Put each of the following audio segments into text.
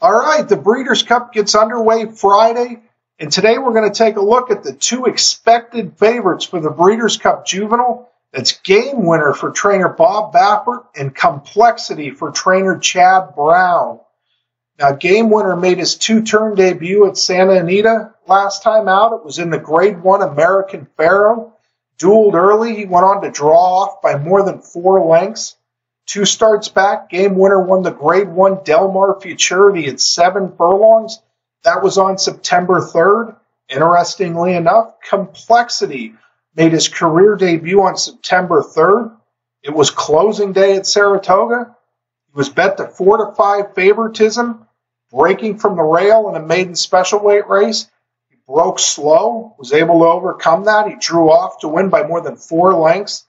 All right, the Breeders' Cup gets underway Friday, and today we're going to take a look at the two expected favorites for the Breeders' Cup Juvenile. That's Game Winner for trainer Bob Baffert and Complexity for trainer Chad Brown. Now, Game Winner made his two-turn debut at Santa Anita last time out. It was in the Grade 1 American Pharoah. Dueled early. He went on to draw off by more than 4 lengths. 2 starts back, Game Winner won the Grade 1 Mar Futurity at 7 furlongs. That was on September 3rd. Interestingly enough, Complexity made his career debut on September 3rd. It was closing day at Saratoga. He was bet to 4-5 favoritism, breaking from the rail in a maiden special weight race. He broke slow, was able to overcome that. He drew off to win by more than 4 lengths.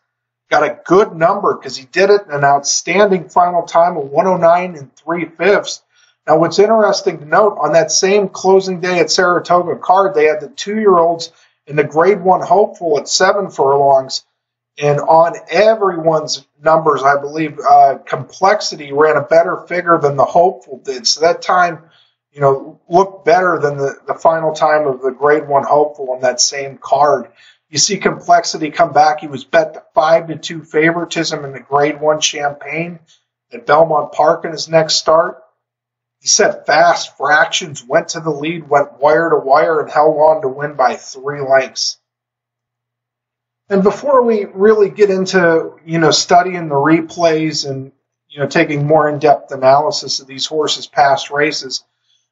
Got a good number because he did it in an outstanding final time of 109 3/5. Now, what's interesting to note, on that same closing day at Saratoga card, they had the 2-year-olds in the Grade 1 Hopeful at 7 furlongs. And on everyone's numbers, I believe, Complexity ran a better figure than the Hopeful did. So that time, looked better than the final time of the Grade 1 Hopeful on that same card. You see Complexity come back. He was bet to 5-2 favoritism in the Grade 1 Champagne at Belmont Park in his next start. He set fast fractions, went to the lead, went wire to wire, and held on to win by 3 lengths. And before we really get into, studying the replays and, taking more in-depth analysis of these horses' past races,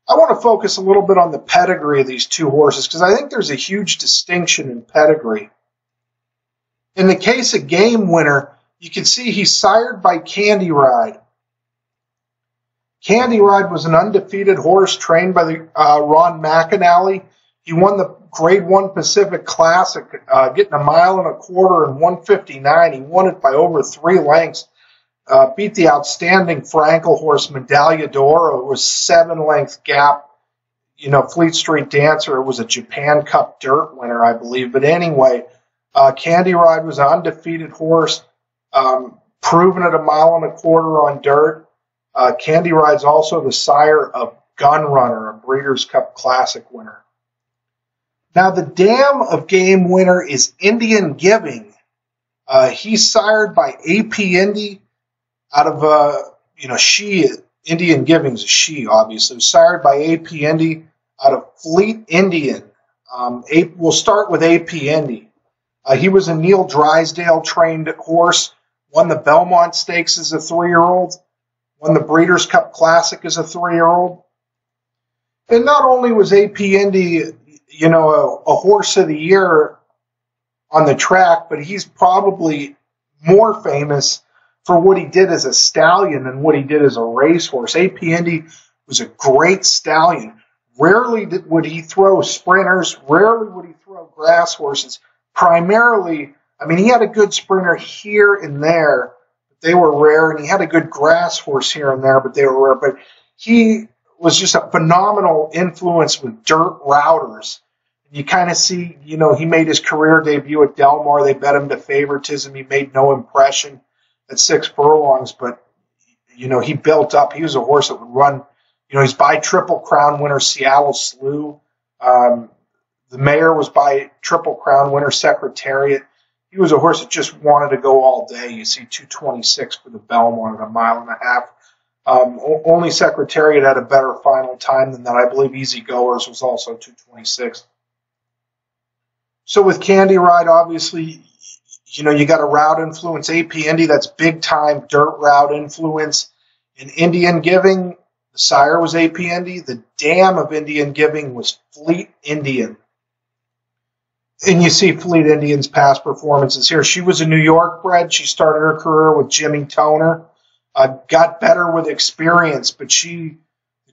I want to focus a little bit on the pedigree of these two horses because I think there's a huge distinction in pedigree. In the case of Game Winner, you can see he's sired by Candy Ride. Candy Ride was an undefeated horse trained by Ron McAnally. He won the Grade 1 Pacific Classic, getting 1.25 miles and 1:59. He won it by over 3 lengths. Beat the outstanding Frankel horse Medaglia d'Oro. It was 7-length gap. Fleet Street Dancer was a Japan Cup Dirt winner, I believe. But anyway, Candy Ride was an undefeated horse, proven at 1.25 miles on dirt. Candy Ride's also the sire of Gun Runner, a Breeders' Cup Classic winner. Now, the dam of Game Winner is Indian Giving. He's sired by AP Indy. Out of, Indian Giving's a she, obviously. Sired by AP Indy out of Fleet Indian. We'll start with AP Indy. He was a Neil Drysdale-trained horse, won the Belmont Stakes as a 3-year-old, won the Breeders' Cup Classic as a 3-year-old. And not only was AP Indy, a horse of the year on the track, but he's probably more famous for what he did as a stallion and what he did as a racehorse. AP Indy was a great stallion. Rarely would he throw sprinters. Rarely would he throw grass horses. Primarily, he had a good sprinter here and there, but they were rare, and he had a good grass horse here and there, but they were rare. But he was just a phenomenal influence with dirt routers. You kind of see, he made his career debut at Del Mar. They bet him to favoritism. He made no impression at 6 furlongs, but, he built up. He was a horse that would run, he's by Triple Crown winner Seattle Slew. The mayor was by Triple Crown winner Secretariat. He was a horse that just wanted to go all day. You see 2:26 for the Belmont at 1.5 miles. Only Secretariat had a better final time than that. I believe Easy Goers was also 2:26. So with Candy Ride, obviously, you got a route influence. AP Indy, that's big-time dirt route influence. In Indian Giving, the sire was AP Indy. The dam of Indian Giving was Fleet Indian. And you see Fleet Indian's past performances here. She was a New York bred. She started her career with Jimmy Toner. Got better with experience, but the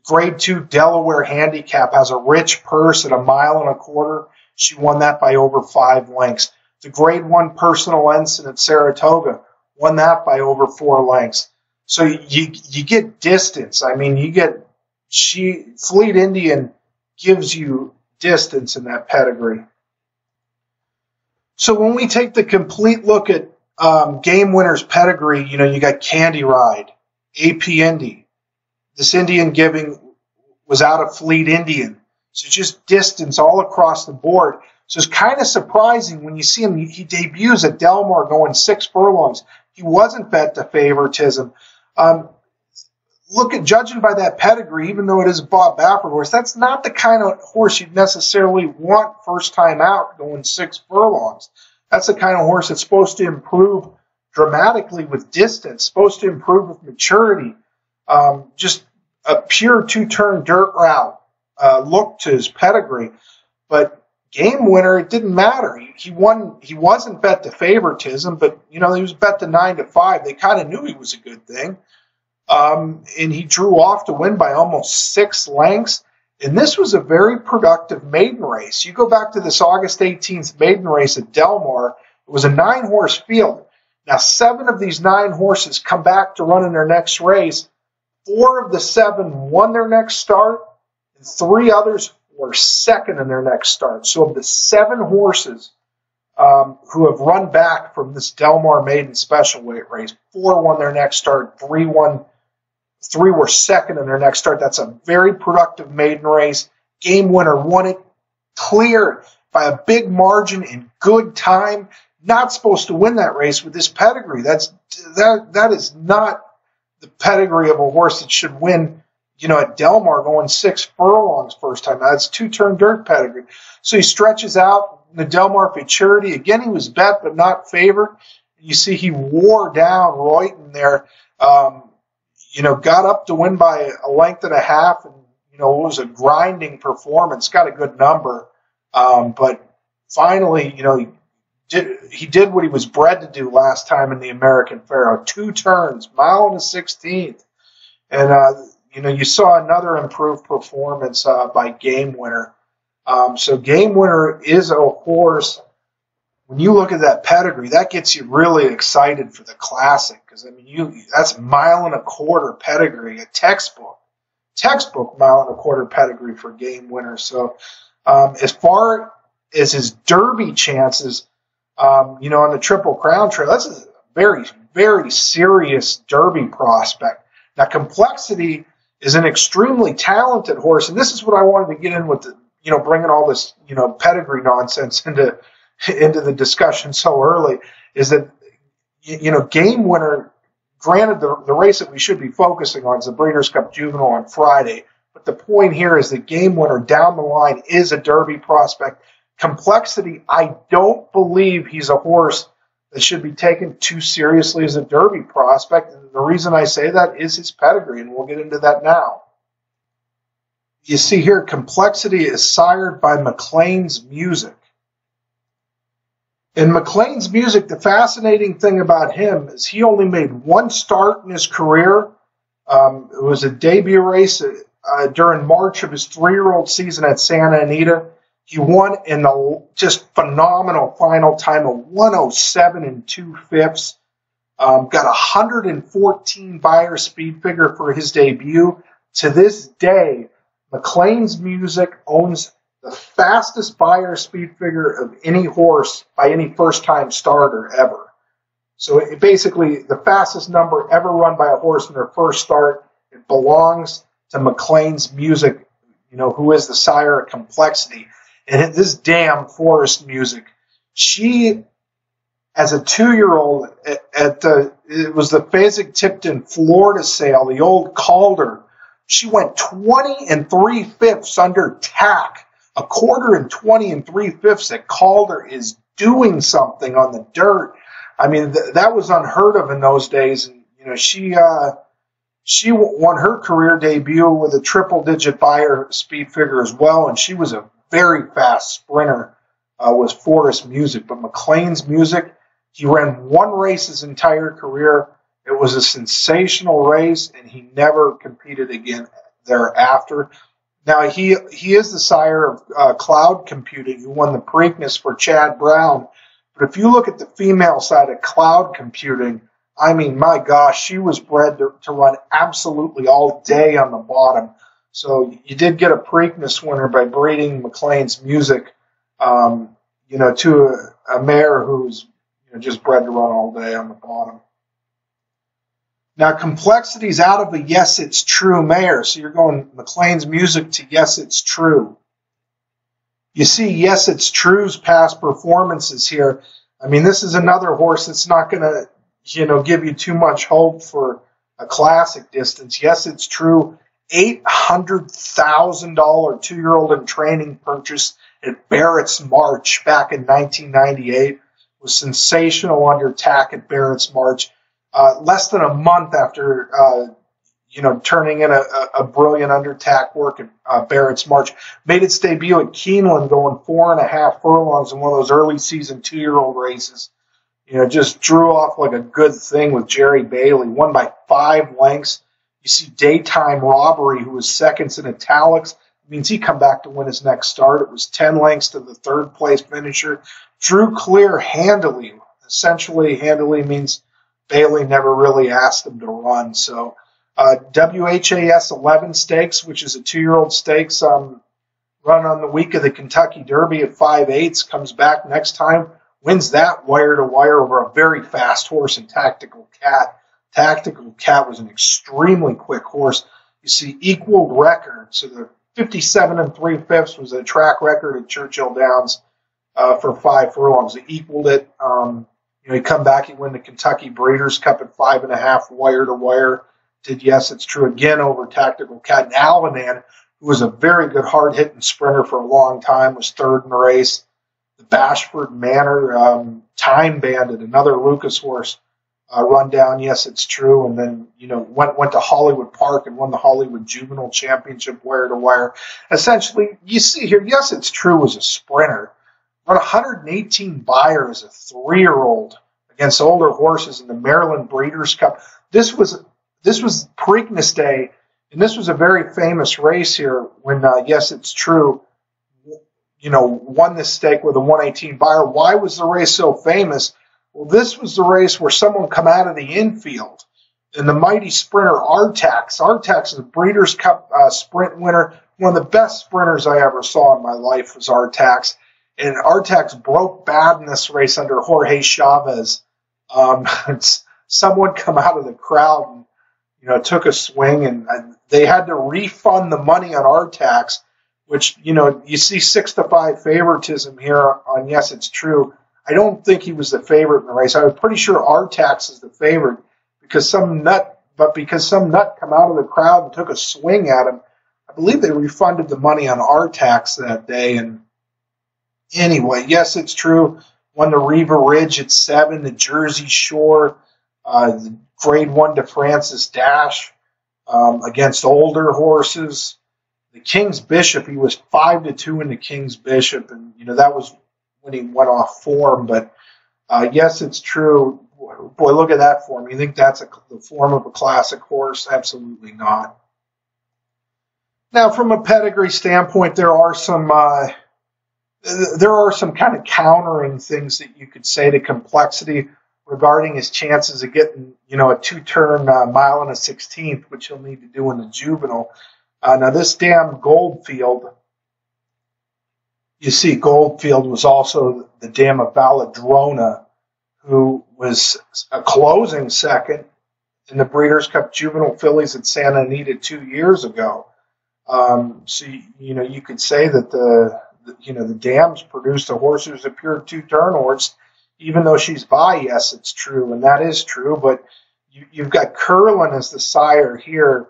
Grade 2 Delaware Handicap has a rich purse at 1.25 miles. She won that by over 5 lengths. The Grade 1 Personal Ensign at Saratoga won that by over 4 lengths. So you get distance. Fleet Indian gives you distance in that pedigree. So when we take the complete look at Game Winner's pedigree, you got Candy Ride, AP Indy. This Indian Giving was out of Fleet Indian. So just distance all across the board. So it's kind of surprising when you see him. He debuts at Del Mar going 6 furlongs. He wasn't bet to favoritism. Judging by that pedigree, even though it is a Bob Baffert horse, that's not the kind of horse you'd necessarily want first time out going 6 furlongs. That's the kind of horse that's supposed to improve dramatically with distance, supposed to improve with maturity. Just a pure 2-turn dirt route look to his pedigree. But Game Winner, it didn't matter. He won. He wasn't bet to favoritism, but he was bet to 9-5. They kind of knew he was a good thing. And he drew off to win by almost 6 lengths. And this was a very productive maiden race. You go back to this August 18th maiden race at Del Mar. It was a 9-horse field. Now, 7 of these 9 horses come back to run in their next race. 4 of the 7 won their next start, and 3 others were second in their next start. So of the 7 horses who have run back from this Del Mar maiden special weight race, 4 won their next start, 3 were second in their next start. That's a very productive maiden race. Game Winner won it clear by a big margin in good time. Not supposed to win that race with this pedigree. That is not the pedigree of a horse that should win, at Del Mar going 6 furlongs first time. That's 2-turn dirt pedigree. So he stretches out the Del Mar Futurity. Again, he was bet but not favored. You see he wore down Royton there. Got up to win by a length and a half, and it was a grinding performance. Got a good number, but finally, he did what he was bred to do last time in the American Pharoah. 2 turns, mile and a 16th, and you saw another improved performance by Game Winner. So Game Winner is a horse. When you look at that pedigree, that gets you really excited for the Classic, because that's a 1.25 mile pedigree, a textbook mile and a quarter pedigree for Game Winner. So as far as his Derby chances, on the Triple Crown Trail, that's a very, very serious Derby prospect. Now, Complexity is an extremely talented horse, and this is what I wanted to get in with bringing all this pedigree nonsense into the discussion so early, is that Game Winner, granted the race that we should be focusing on is the Breeders' Cup Juvenile on Friday, but the point here is that Game Winner down the line is a Derby prospect. Complexity, I don't believe he's a horse that should be taken too seriously as a Derby prospect, and the reason I say that is his pedigree, and we'll get into that now. You see here, Complexity is sired by McLean's Music. In McLean's Music, the fascinating thing about him is he only made 1 start in his career. It was a debut race during March of his 3-year-old season at Santa Anita. He won in the just phenomenal final time of 107 2/5. Got 114 Beyer speed figure for his debut. To this day, McLean's Music owns the fastest Beyer speed figure of any horse by any first-time starter ever. So basically, the fastest number ever run by a horse in their first start, it belongs to McLean's Music, who is the sire of Complexity. And this damn Forest Music, she, as a 2-year-old, it was the Fasig-Tipton Florida sale, the old Calder, she went 20 3/5 under tack. A quarter and 20 3/5 at Calder is doing something on the dirt. That was unheard of in those days. And she won her career debut with a triple-digit Beyer speed figure as well, and she was a very fast sprinter. Was Forest Music, but McLean's Music, he ran 1 race his entire career. It was a sensational race, and he never competed again thereafter. Now, he is the sire of Cloud Computing, who won the Preakness for Chad Brown. But if you look at the female side of Cloud Computing, my gosh, she was bred to run absolutely all day on the bottom. So you did get a Preakness winner by breeding McLean's Music, to a mare who's just bred to run all day on the bottom. Now, Complexity's out of a Yes, It's True mare, so you're going McLean's Music to Yes, It's True. You see Yes, It's True's past performances here. I mean, this is another horse that's not going to, give you too much hope for a classic distance. Yes, It's True. $800,000 two-year-old in training purchase at Barrett's March back in 1998 was sensational under attack at Barrett's March. Less than a month after, turning in a brilliant under-attack work at Barrett's March, made its debut at Keeneland going 4.5 furlongs in one of those early season two-year-old races. Just drew off like a good thing with Jerry Bailey, won by 5 lengths. You see Daytime Robbery, who was seconds in italics. It means he come back to win his next start. It was 10 lengths to the third place finisher. Drew clear handily. Essentially, handily means Bailey never really asked him to run. So WHAS 11 Stakes, which is a 2-year-old stakes, run on the week of the Kentucky Derby at 5/8, comes back next time, wins that wire to wire over a very fast horse in Tactical Cat. Tactical Cat was an extremely quick horse. You see, equaled record. So the 57 3/5 was a track record at Churchill Downs for 5 furlongs. He equaled it. He come back, he win the Kentucky Breeders' Cup at 5.5 wire to wire. Did Yes, It's True again over Tactical Cat. And Alvanan, who was a very good hard-hitting sprinter for a long time, was third in the race. The Bashford Manor, Time Bandit, another Lucas horse, run down Yes, It's True, and then went to Hollywood Park and won the Hollywood Juvenile Championship wire to wire. Essentially, you see here, Yes, It's True was a sprinter. Run 118 Beyer as a 3-year-old against older horses in the Maryland Breeders' Cup. This was Preakness Day, and this was a very famous race here when Yes, It's True, won this stake with a 118 Beyer. Why was the race so famous? Well, this was the race where someone come out of the infield, and the mighty sprinter Artax. Artax is a Breeders' Cup sprint winner. One of the best sprinters I ever saw in my life was Artax. And Artax broke bad in this race under Jorge Chavez. Someone come out of the crowd and, took a swing, and they had to refund the money on Artax, which, you see 6-5 favoritism here on Yes, It's True. I don't think he was the favorite in the race. I was pretty sure Artax is the favorite because some nut come out of the crowd and took a swing at him. I believe they refunded the money on Artax that day. And anyway, Yes, It's True won the Riva Ridge at 7, the Jersey Shore, the Grade 1 to Francis Dash against older horses. The King's Bishop, he was 5-2 in the King's Bishop, and that was when he went off form. But Yes, It's True. Boy, look at that form. You think that's the form of a classic horse? Absolutely not. Now, from a pedigree standpoint, there are some kind of countering things that you could say to Complexity regarding his chances of getting, a 2-turn mile and a 16th, which he'll need to do in the juvenile. Now, this dam Goldfield, you see Goldfield was also the dam of Valladrona, who was a closing second in the Breeders' Cup Juvenile Fillies at Santa Anita 2 years ago. So, you could say that the dams produced a horse who's a pure 2-turn horse, even though she's by Yes, It's True, and that is true. But you've got Curlin as the sire here.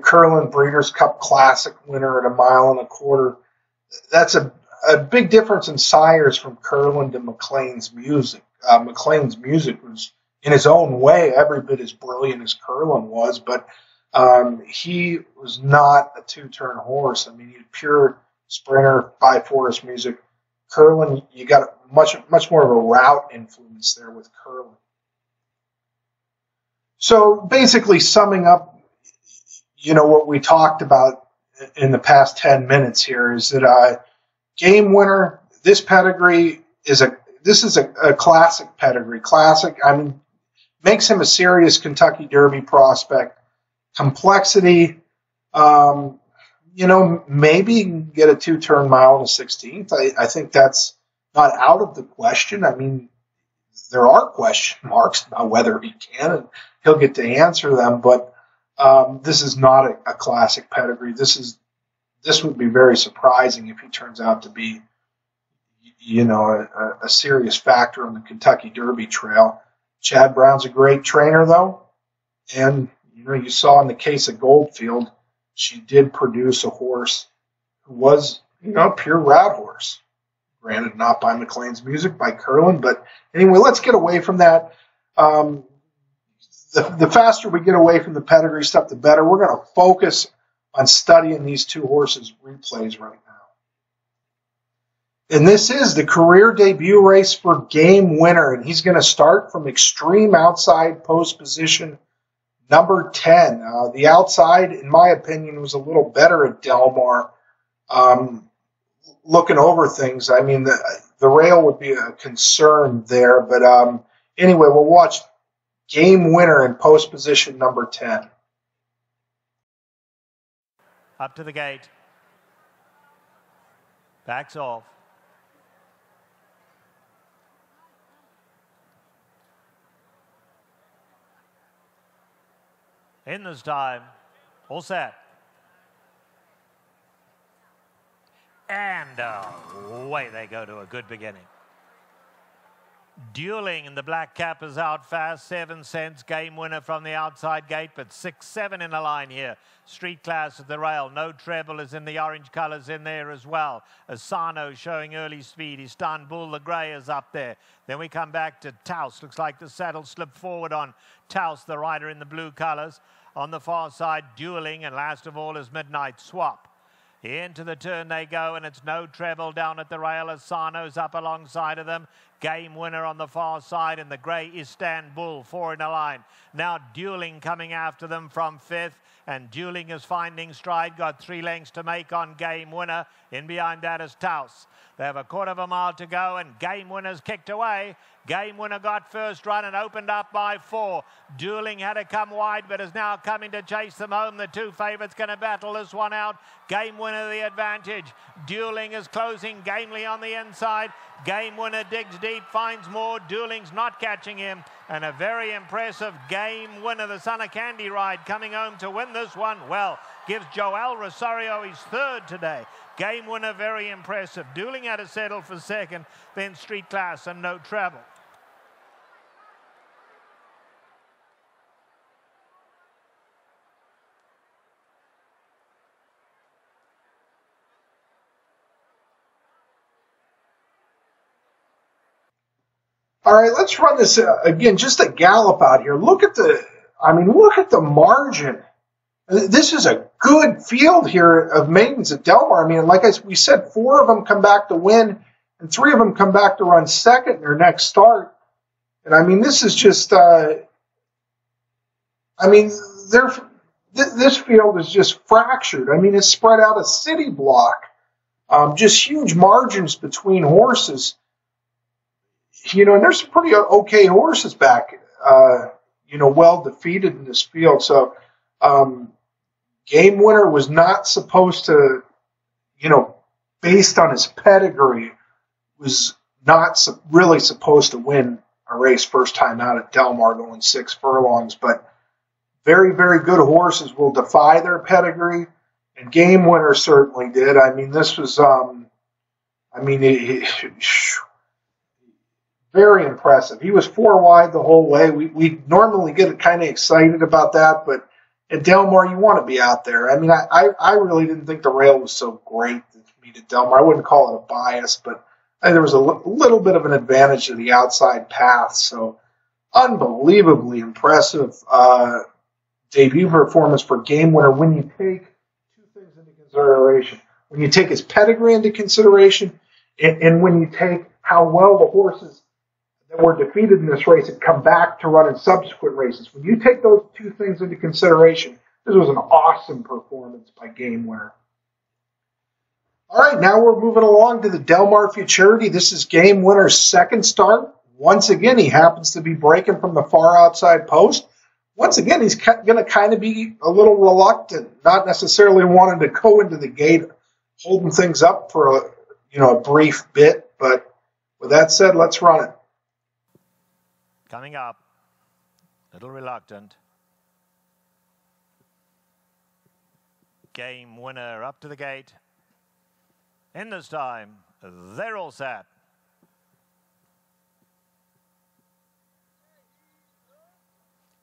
Curlin Breeders' Cup Classic winner at 1.25 miles. That's a big difference in sires from Curlin to McLean's Music. McLean's Music was, in his own way, every bit as brilliant as Curlin was, but he was not a 2-turn horse. I mean, he's pure sprinter by Forest Music. Curlin, you got much more of a route influence there with Curlin. So basically summing up, what we talked about in the past 10 minutes here is that game winner, this pedigree is a classic pedigree. Classic, makes him a serious Kentucky Derby prospect. Complexity, maybe you can get a 2-turn mile and a 16th. I think that's not out of the question. I mean, there are question marks about whether he can, and he'll get to answer them. But this is not a classic pedigree. This would be very surprising if he turns out to be, a serious factor on the Kentucky Derby trail. Chad Brown's a great trainer, though, and you saw in the case of Goldfield, she did produce a horse who was, a pure route horse. Granted, not by McLean's Music, by Curlin. But anyway, let's get away from that. The faster we get away from the pedigree stuff, the better. We're going to focus on studying these two horses' replays right now. And this is the career debut race for Game Winner, and he's going to start from extreme outside post position number 10. The outside, in my opinion, was a little better at Del Mar. Looking over things, I mean, the rail would be a concern there. But anyway, we'll watch Game Winner in post position number 10. Up to the gate. Backs off. In this time. All set. And away they go to a good beginning. Dueling, and the black cap is out fast. 7 cents. Game Winner from the outside gate, but 6-7 in the line here. Street Class at the rail. No Treble is in the orange colours in there as well. Asano showing early speed. Istanbul the grey is up there. Then we come back to Taos. Looks like the saddle slipped forward on Taos, the rider in the blue colours. On the far side, Dueling, and last of all is Midnight Swap. Into the turn they go, and it's No Treble down at the rail. Asano's up alongside of them. Game Winner on the far side, and the grey Istanbul, 4 in a line. Now Dueling coming after them from 5th, and Dueling is finding stride. Got 3 lengths to make on Game Winner. In behind that is Taos. They have a quarter of a mile to go, and Game Winner's kicked away. Game Winner got first run and opened up by 4. Dueling had to come wide, but is now coming to chase them home. The 2 favourites going to battle this one out. Game Winner the advantage. Dueling is closing gamely on the inside. Game Winner digs deep, finds more. Dueling's not catching him. And a very impressive Game Winner, the son of Candy Ride, coming home to win this one. Well, gives Joel Rosario his 3rd today. Game Winner very impressive. Dueling had to settle for 2nd, then Street Class and No Treble. All right, let's run this again. Just a gallop out here. Look at the margin. This is a good field here of maidens at Del Mar. I mean, like we said, 4 of them come back to win, and 3 of them come back to run second in their next start. And I mean, this is just, this field is just fractured. I mean, it's spread out a city block. Just huge margins between horses. And there's some pretty okay horses back, well defeated in this field. So Game Winner was not supposed to, based on his pedigree, was not really supposed to win a race first time out at Del Mar going 6 furlongs. But very, very good horses will defy their pedigree, and Game Winner certainly did. I mean, this was, very impressive. He was 4 wide the whole way. We normally get kind of excited about that, but at Del Mar, you want to be out there. I mean, I really didn't think the rail was so great to meet at Del Mar. I wouldn't call it a bias, but there was a little bit of an advantage to the outside path. So unbelievably impressive debut performance for Game Winner when you take 2 things into consideration. When you take his pedigree into consideration, and when you take how well the horses that were defeated in this race had come back to run in subsequent races. When you take those 2 things into consideration, this was an awesome performance by Game Winner. All right, now we're moving along to the Del Mar Futurity. This is Game Winner's 2nd start. Once again, he happens to be breaking from the far outside post. Once again, he's going to kind of be a little reluctant, not necessarily wanting to go into the gate, holding things up for a brief bit. But with that said, let's run it. coming up. Little reluctant. Game Winner up to the gate. In this time, they're all set.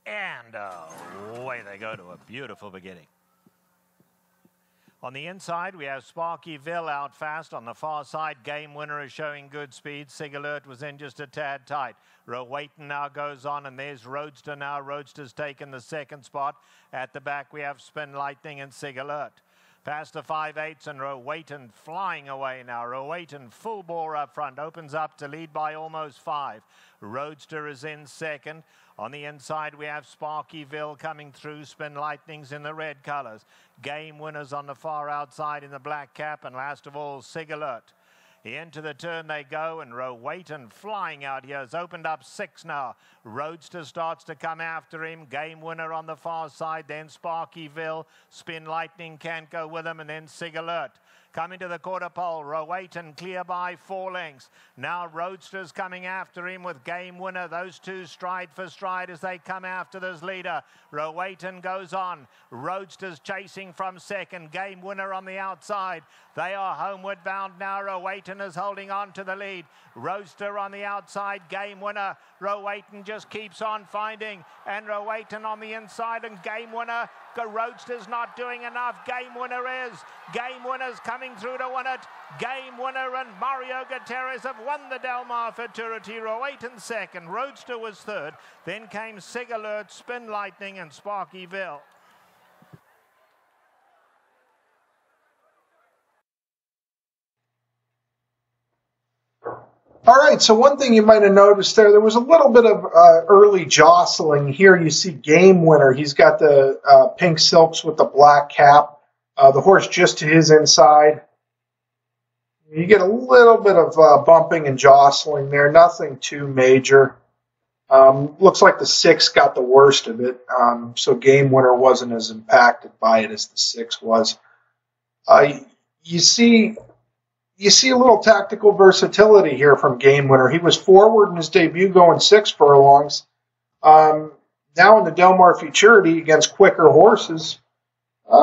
And away they go to a beautiful beginning. On the inside, we have Sparkyville out fast. On the far side, Game Winner is showing good speed. Sig Alert was in just a tad tight. Rowayton now goes on, and there's Roadster now. Roadster's taken the second spot. At the back, we have Spin Lightning and Sig Alert. Past the 5/8 and Rowayton flying away now. Rowayton full bore up front, opens up to lead by almost 5. Roadster is in second. On the inside, we have Sparkyville coming through. Spin Lightnings in the red colors. Game Winners on the far outside in the black cap. And last of all, Sig Alert. Into the turn they go, and Rowayton flying out here has opened up 6 now. Roadster starts to come after him. Game Winner on the far side, then Sparkyville. Spin Lightning can't go with him, and then Sig Alert. Coming to the quarter pole, Rowayton clear by 4 lengths. Now Roadster's coming after him with Game Winner. Those two stride for stride as they come after this leader. Rowayton goes on. Roadster's chasing from second. Game Winner on the outside. They are homeward bound now. Rowayton is holding on to the lead. Roadster on the outside. Game Winner. Rowayton just keeps on finding. And Rowayton on the inside, and Game Winner. Roadster's not doing enough. Game Winner is. Game Winner's coming through to win it. Game Winner and Mario Gutierrez have won the Mar Futurity. Rowayton second. Roadster was third. Then came Sig Alert, Spin Lightning, and Sparkyville. All right, so one thing you might have noticed there was a little bit of early jostling. Here you see Game Winner. He's got the pink silks with the black cap. The horse just to his inside. You get a little bit of bumping and jostling there, nothing too major. Looks like the 6 got the worst of it, so Game Winner wasn't as impacted by it as the 6 was. You see a little tactical versatility here from Game Winner. He was forward in his debut going 6 furlongs. Now in the Mar Futurity against quicker horses,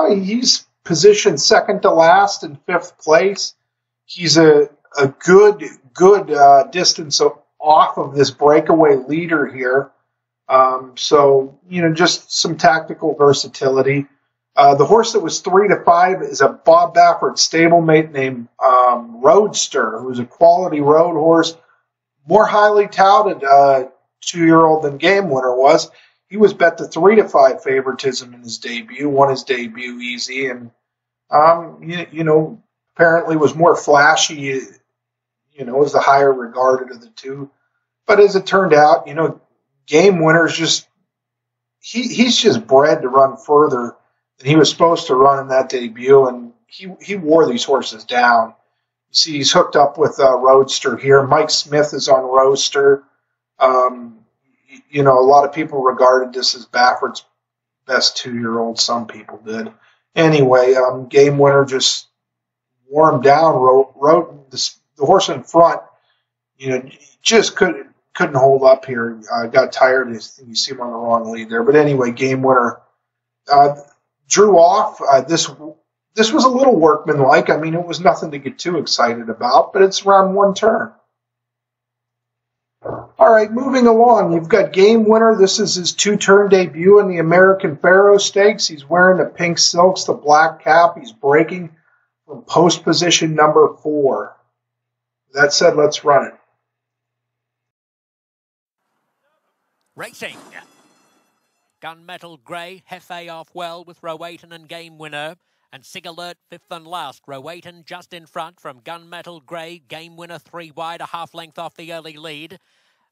he's positioned second to last in 5th place. He's a good distance off of this breakaway leader here. So, just some tactical versatility. The horse that was 3 to 5 is a Bob Baffert stablemate named Roadster, who's a quality road horse, more highly touted 2-year-old than Game Winner was. He was bet to 3 to 5 favoritism in his debut, won his debut easy, and apparently was more flashy. Was the higher regarded of the two. But as it turned out, Game Winner's he's just bred to run further than he was supposed to run in that debut, and he wore these horses down. You see, he's hooked up with Roadster here. Mike Smith is on Roadster. A lot of people regarded this as Baffert's best 2-year-old. Some people did. Anyway, Game Winner just wore him down. The horse in front, just couldn't hold up here. Got tired. You see him on the wrong lead there. But anyway, Game Winner drew off. This was a little workmanlike. I mean, it was nothing to get too excited about, but it's around 1 turn. All right, moving along, you've got Game Winner. This is his 2-turn debut in the American Pharoah Stakes. He's wearing the pink silks, the black cap. He's breaking from post position number 4. That said, let's run it. Racing. Gunmetal Grey, Hefe off well with Rowayton and Game Winner. And Sig Alert 5th and last. Rowayton just in front from Gunmetal Grey. Game Winner 3 wide, a half length off the early lead.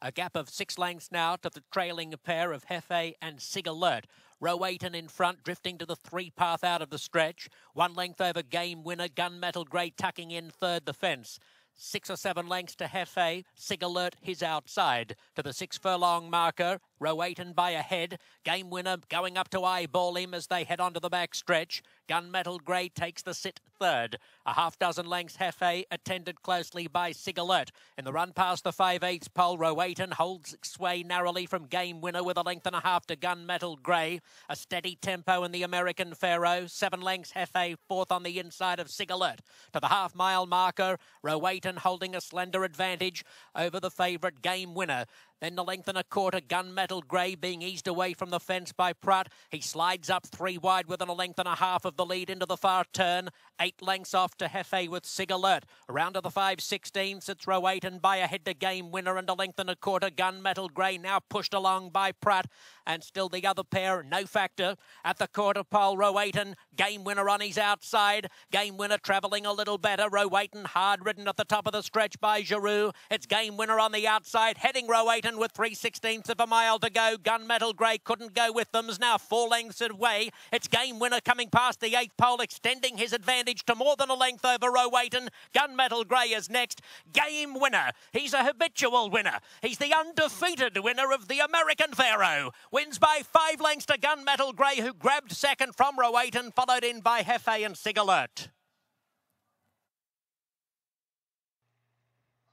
A gap of 6 lengths now to the trailing pair of Hefe and Sig Alert. Rowayton in front, drifting to the 3 path out of the stretch. 1 length over Game Winner. Gunmetal Grey tucking in third the fence. 6 or 7 lengths to Hefe. Sig Alert his outside. To the 6 furlong marker, Rowayton by a head. Game Winner going up to eyeball him as they head onto the back stretch. Gunmetal Grey takes the sit third. A half dozen lengths Hefe, attended closely by Sig Alert. In the run past the 5/8 pole, Rowayton holds sway narrowly from Game Winner with a length and a half to Gunmetal Grey. A steady tempo in the American Pharoah. 7 lengths Hefe, fourth on the inside of Sig Alert. To the half-mile marker, Rowayton holding a slender advantage over the favourite Game Winner. Then the length and a quarter, Gunmetal Grey being eased away from the fence by Pratt. He slides up 3 wide within a length and a half of the lead into the far turn. 8 lengths off to Hefe with Sig Alert. Around to the 5/16 sits Rowayton by a head to Game Winner and a length and a quarter, Gunmetal Grey now pushed along by Pratt. And still the other pair, no factor. At the quarter pole, Rowayton, Game Winner on his outside. Game Winner travelling a little better. Rowayton hard ridden at the top of the stretch by Giroux. It's Game Winner on the outside, heading Rowayton with 3/16 of a mile to go. Gunmetal Grey couldn't go with them, is now 4 lengths away. It's Game Winner coming past the 8th pole, extending his advantage to more than a length over Rowayton. Gunmetal Grey is next. Game Winner, he's a habitual winner. He's the undefeated winner of the American Pharoah. Wins by 5 lengths to Gunmetal Grey, who grabbed second from Rowayton, followed in by Hefe and Sig Alert.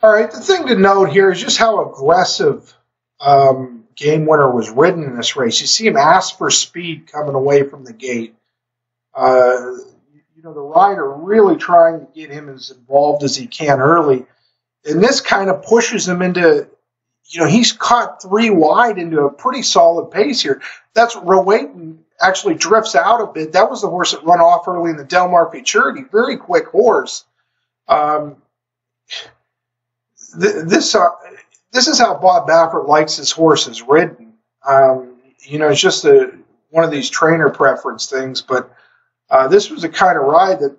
All right, the thing to note here is just how aggressive Game Winner was ridden in this race. You see him ask for speed coming away from the gate. The rider really trying to get him as involved as he can early. And this kind of pushes him into, he's caught 3 wide into a pretty solid pace here. That's Rowayton actually drifts out a bit. That was the horse that run off early in the Mar Futurity. Very quick horse. This is how Bob Baffert likes his horses ridden. It's just one of these trainer preference things, but this was a kind of ride that,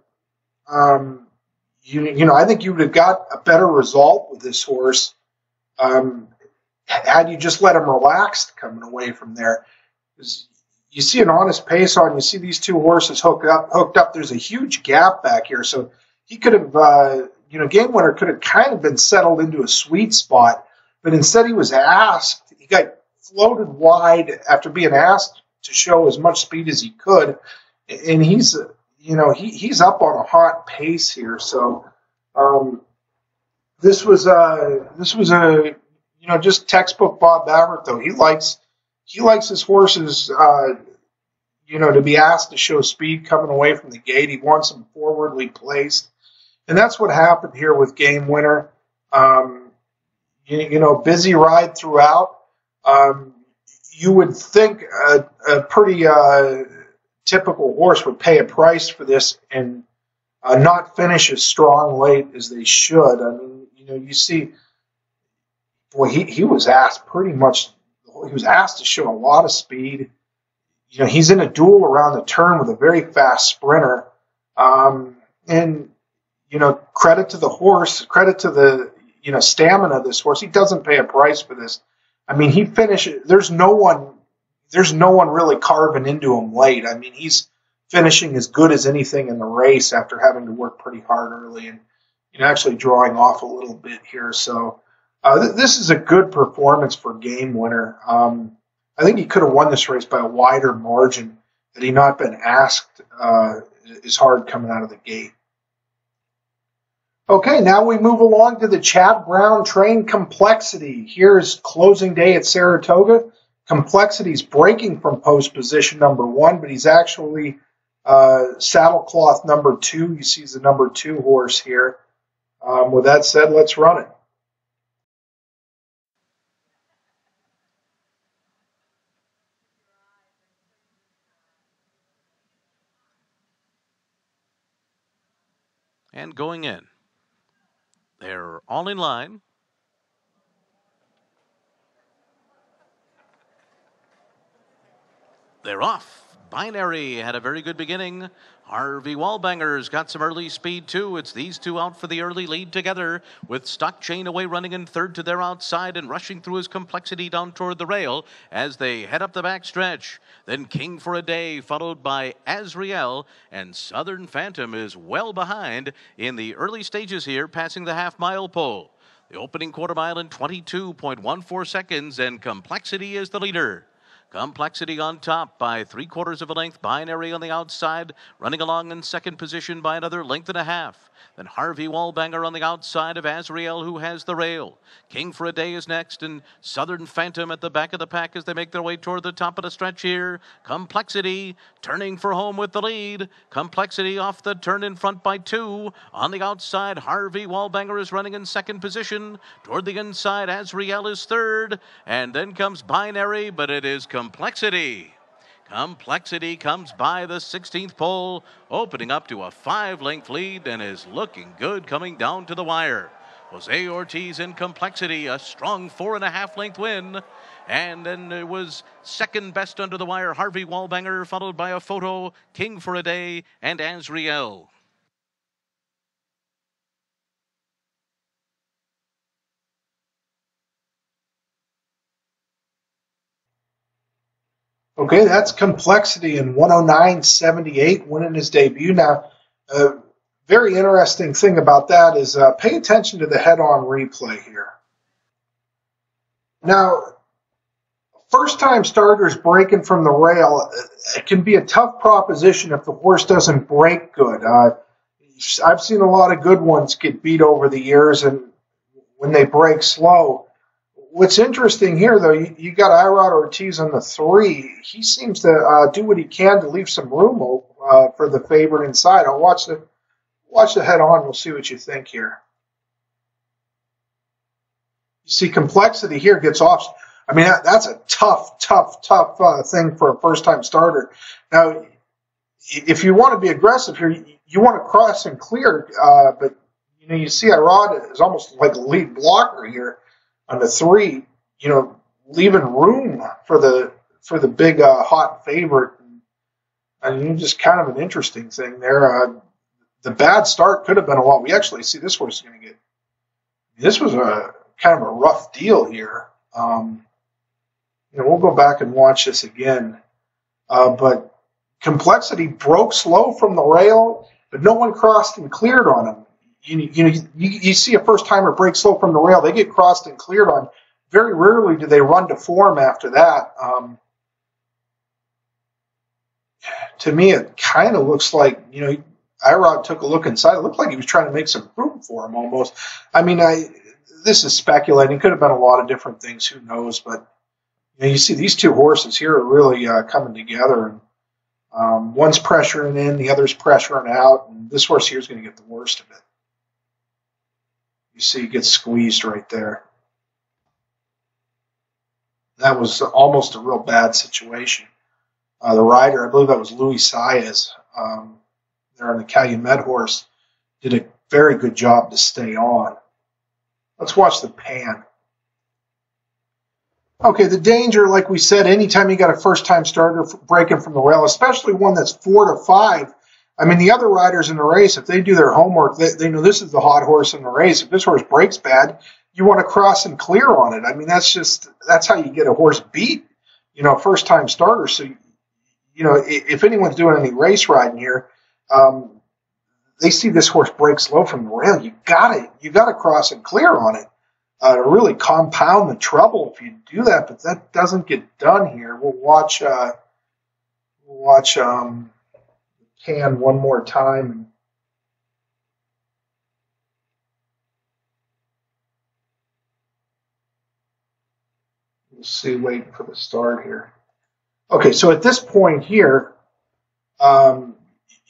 I think you would have got a better result with this horse had you just let him relax coming away from there. You see an honest pace on, you see these 2 horses hooked up. There's a huge gap back here, so he could have, Game Winner could have kind of been settled into a sweet spot, but instead he was asked, he got floated wide after being asked to show as much speed as he could, and he's up on a hot pace here. So this was just textbook Bob Baffert, though. He likes his horses to be asked to show speed coming away from the gate. He wants them forwardly placed, and that's what happened here with Game Winner. Busy ride throughout. You would think a pretty typical horse would pay a price for this and not finish as strong late as they should. I mean, you see, boy, he was asked to show a lot of speed. He's in a duel around the turn with a very fast sprinter. And credit to the horse, credit to the, stamina of this horse. He doesn't pay a price for this. I mean, he finishes, there's no one really carving into him late. I mean, he's finishing as good as anything in the race after having to work pretty hard early and, actually drawing off a little bit here. So, this is a good performance for Game Winner. I think he could have won this race by a wider margin had he not been asked as hard coming out of the gate. Okay, now we move along to the Chad Brown Train Complexity. Here's closing day at Saratoga. Complexity's breaking from post position number 1, but he's actually saddlecloth number 2. You see he's the number 2 horse here. With that said, let's run it. And going in. They're all in line. They're off. Binary had a very good beginning. Harvey Wallbanger's got some early speed too. It's these 2 out for the early lead together, with Stock Chain away running in third to their outside and rushing through his Complexity down toward the rail as they head up the backstretch. Then King for a Day, followed by Azriel, and Southern Phantom is well behind in the early stages here, passing the half-mile pole. The opening quarter mile in 22.14 seconds, and Complexity is the leader. Complexity on top by 3/4 of a length. Binary on the outside, running along in second position by another length and a half. Then Harvey Wallbanger on the outside of Azrael, who has the rail. King for a Day is next, and Southern Phantom at the back of the pack as they make their way toward the top of the stretch here. Complexity turning for home with the lead. Complexity off the turn in front by 2. On the outside, Harvey Wallbanger is running in second position. Toward the inside, Azrael is third. And then comes Binary, but it is Complexity. Complexity comes by the 16th pole, opening up to a 5-length lead and is looking good coming down to the wire. Jose Ortiz in Complexity, a strong 4.5-length win. And then it was second best under the wire, Harvey Wallbanger, followed by a photo, King for a Day, and Azrael. Okay, that's Complexity in 109.78, winning his debut. Now, a very interesting thing about that is pay attention to the head-on replay here. Now, first-time starters breaking from the rail, it can be a tough proposition if the horse doesn't break good. I've seen a lot of good ones get beat over the years, and when they break slow. What's interesting here, though, you got Irod Ortiz on the 3. He seems to do what he can to leave some room for the favorite inside. I'll watch the head on. We'll see what you think here. You see Complexity here gets off. I mean, that's a tough thing for a first-time starter. Now, if you want to be aggressive here, you want to cross and clear, but you see Irod is almost like a lead blocker here. On the 3, leaving room for the big hot favorite, and just kind of an interesting thing there. The bad start could have been a lot. We actually see this horse is going to get. This was a kind of a rough deal here. We'll go back and watch this again, but Complexity broke slow from the rail, but no one crossed and cleared on him. You see a first-timer break slow from the rail, they get crossed and cleared on. Very rarely do they run to form after that. To me, it kind of looks like, Irod took a look inside. It looked like he was trying to make some room for him almost. I mean, this is speculating. It could have been a lot of different things. Who knows? But you see these two horses here are really coming together. And one's pressuring in, the other's pressuring out. And this horse here is going to get the worst of it. You see he gets squeezed right there. That was almost a real bad situation. The rider, I believe that was Louis Saez, there on the Calumet horse, did a very good job to stay on. Let's watch the pan. Okay, the danger, like we said, anytime you got a first-time starter breaking from the rail, especially one that's 4 to 5, I mean, the other riders in the race, if they do their homework, they know this is the hot horse in the race. If this horse breaks bad, you want to cross and clear on it. I mean, that's how you get a horse beat, first-time starter. So, if anyone's doing any race riding here, they see this horse break slow from the rail. You gotta cross and clear on it to really compound the trouble if you do that. But that doesn't get done here. We'll watch Pan one more time. We'll see, waiting for the start here. Okay, so at this point here, in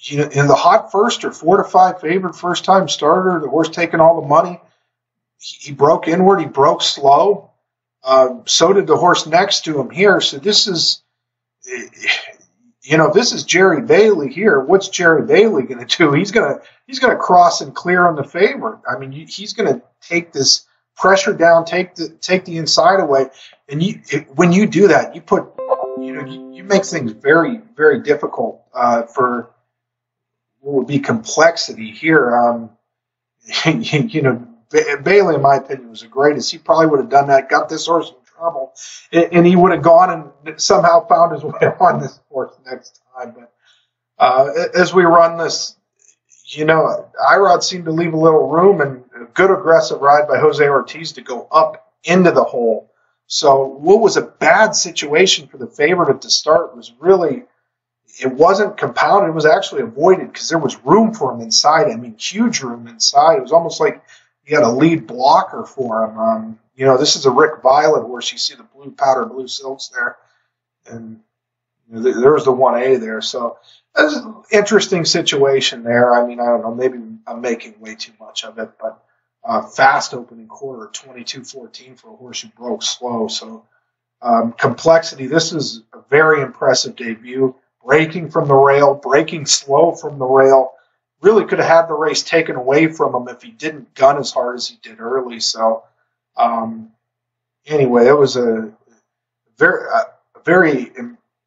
the hot first or 4 to 5 favorite first time starter, the horse taking all the money. He broke inward, he broke slow. So did the horse next to him here. So this is, this is Jerry Bailey here. What's Jerry Bailey going to do? He's going to cross and clear on the favorite. I mean, he's going to take this pressure down, take the inside away, and when you do that, you make things very, very difficult for what would be Complexity here. Bailey, in my opinion, was the greatest. He probably would have done that, got this horse in trouble, and he would have gone and somehow found his way on this horse next time. But as we run this, Irod seemed to leave a little room, and a good aggressive ride by Jose Ortiz to go up into the hole. So what was a bad situation for the favorite at the start was really, it wasn't compounded. It was actually avoided because there was room for him inside. I mean, huge room inside. It was almost like he had a lead blocker for him. This is a Rick Violet horse. You see the powder blue silks there. And there was the 1A there. So that's an interesting situation there. I mean, I don't know. Maybe I'm making way too much of it. But fast opening quarter, 22-14 for a horse who broke slow. So complexity, this is a very impressive debut. Breaking from the rail, breaking slow from the rail. Really could have had the race taken away from him if he didn't gun as hard as he did early. So anyway, it was a very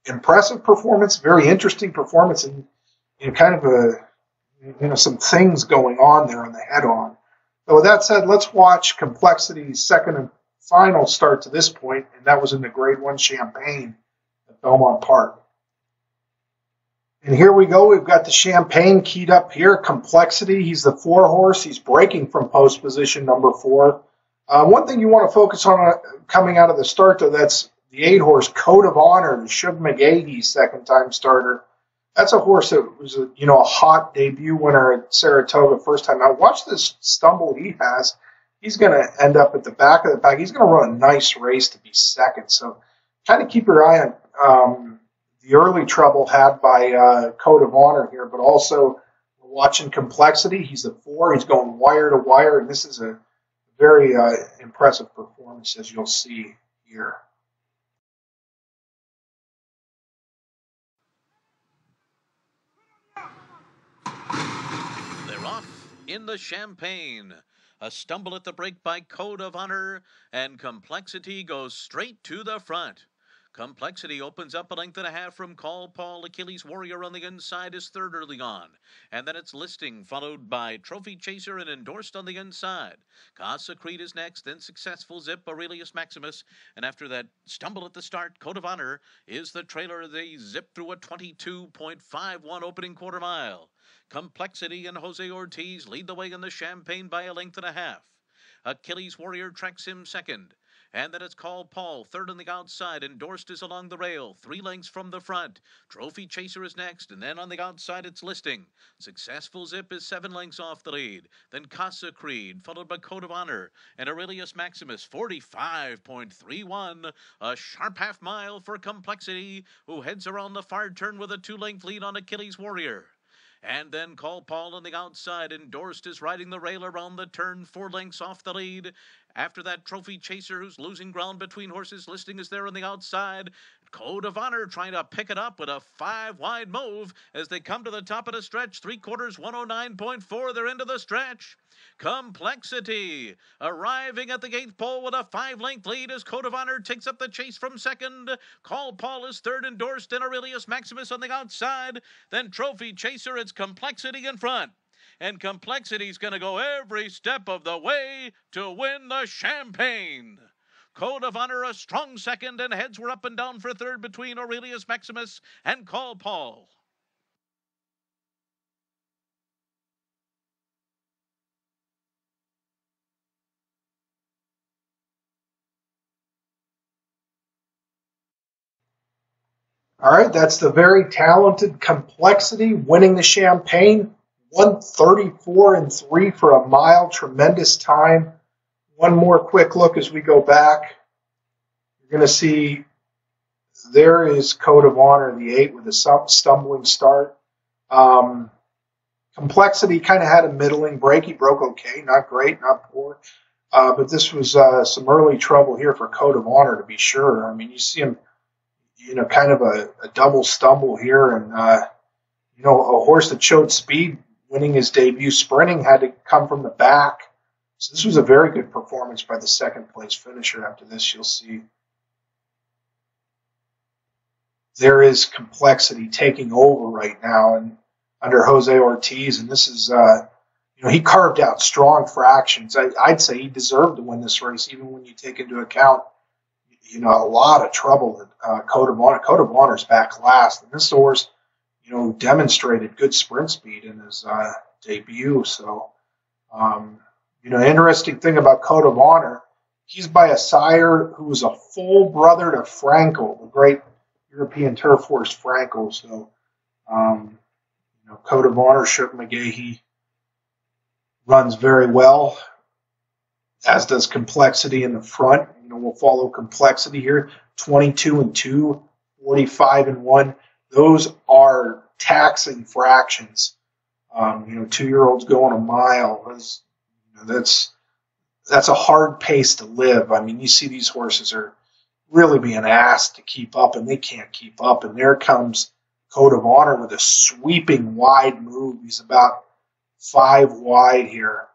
impressive performance, very interesting performance, and kind of some things going on there on the head-on. So with that said, let's watch Complexity's second and final start to this point, and that was in the Grade 1 Champagne at Belmont Park. And here we go. We've got the Champagne keyed up here. Complexity. He's the 4 horse. He's breaking from post position number 4. One thing you want to focus on coming out of the start, though, that's the 8 horse Code of Honor, the Shug McGahee's second-time starter. That's a horse that was a hot debut winner at Saratoga first time out. Watch this stumble he has. He's going to end up at the back of the pack. He's going to run a nice race to be second. So kind of keep your eye on the early trouble had by Code of Honor here, but also watching Complexity. He's the 4. He's going wire to wire, and this is a very impressive performance, as you'll see here. They're off in the Champagne. A stumble at the break by Code of Honor, and Complexity goes straight to the front. Complexity opens up a length and a half from Call Paul. Achilles Warrior on the inside is third early on. And then it's Listing, followed by Trophy Chaser and Endorsed on the inside. Casa Creed is next, then Successful Zip, Aurelius Maximus. And after that stumble at the start, Code of Honor is the trailer. They zip through a 22.51 opening quarter mile. Complexity and Jose Ortiz lead the way in the Champagne by a length and a half. Achilles Warrior tracks him second. And then it's Call Paul, third on the outside. Endorsed is along the rail, 3 lengths from the front. Trophy Chaser is next, and then on the outside it's Listing. Successful Zip is 7 lengths off the lead. Then Casa Creed, followed by Code of Honor, and Aurelius Maximus, 45.31. A sharp half mile for Complexity, who heads around the far turn with a 2-length lead on Achilles Warrior. And then Call Paul on the outside. Endorsed is riding the rail around the turn, 4 lengths off the lead. After that, Trophy Chaser, who's losing ground between horses. Listing is there on the outside. Code of Honor trying to pick it up with a 5-wide move as they come to the top of the stretch. 3/4, 109.4. They're into the stretch. Complexity arriving at the 8th pole with a 5-length lead as Code of Honor takes up the chase from second. Call Paul is third, Endorsed, and Aurelius Maximus on the outside. Then Trophy Chaser, it's Complexity in front. And Complexity's going to go every step of the way to win the Champagne. Code of Honor a strong second, and heads were up and down for third between Aurelius Maximus and Call Paul. All right, that's the very talented Complexity winning the Champagne. 1:34.3 for a mile. Tremendous time. One more quick look as we go back. You're going to see there is Code of Honor, the 8, with a stumbling start. Complexity kind of had a middling break. He broke okay, not great, not poor. But this was some early trouble here for Code of Honor, to be sure. I mean, you see him, kind of a double stumble here. And, a horse that showed speed winning his debut sprinting had to come from the back. So this was a very good performance by the second-place finisher. After this, you'll see there is Complexity taking over right now and under Jose Ortiz. And this is, he carved out strong fractions. I'd say he deserved to win this race, even when you take into account, a lot of trouble that Code of Honor. Code of Honor's back last. And this horse, demonstrated good sprint speed in his debut. So, Interesting thing about Code of Honor, he's by a sire who was a full brother to Frankel, the great European turf horse Frankel. So, Code of Honor, Shook McGahee, runs very well, as does Complexity in the front. We'll follow Complexity here, 22-2, 45-1. Those are taxing fractions. 2-year-olds going a mile. That's a hard pace to live. You see these horses are really being asked to keep up, and they can't keep up. And there comes Code of Honor with a sweeping wide move. He's about 5 wide here.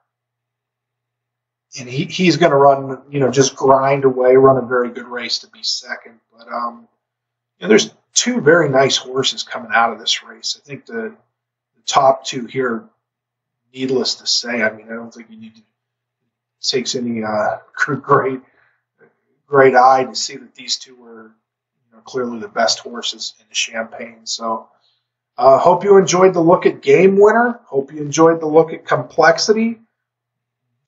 And he's going to run, just grind away, run a very good race to be second. But there's 2 very nice horses coming out of this race. I think the top 2 here, needless to say, I don't think you need to takes any great eye to see that these 2 were clearly the best horses in the Champagne. So hope you enjoyed the look at Game Winner. Hope you enjoyed the look at Complexity.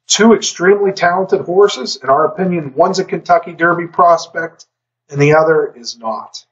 2 extremely talented horses. In our opinion, one's a Kentucky Derby prospect and the other is not.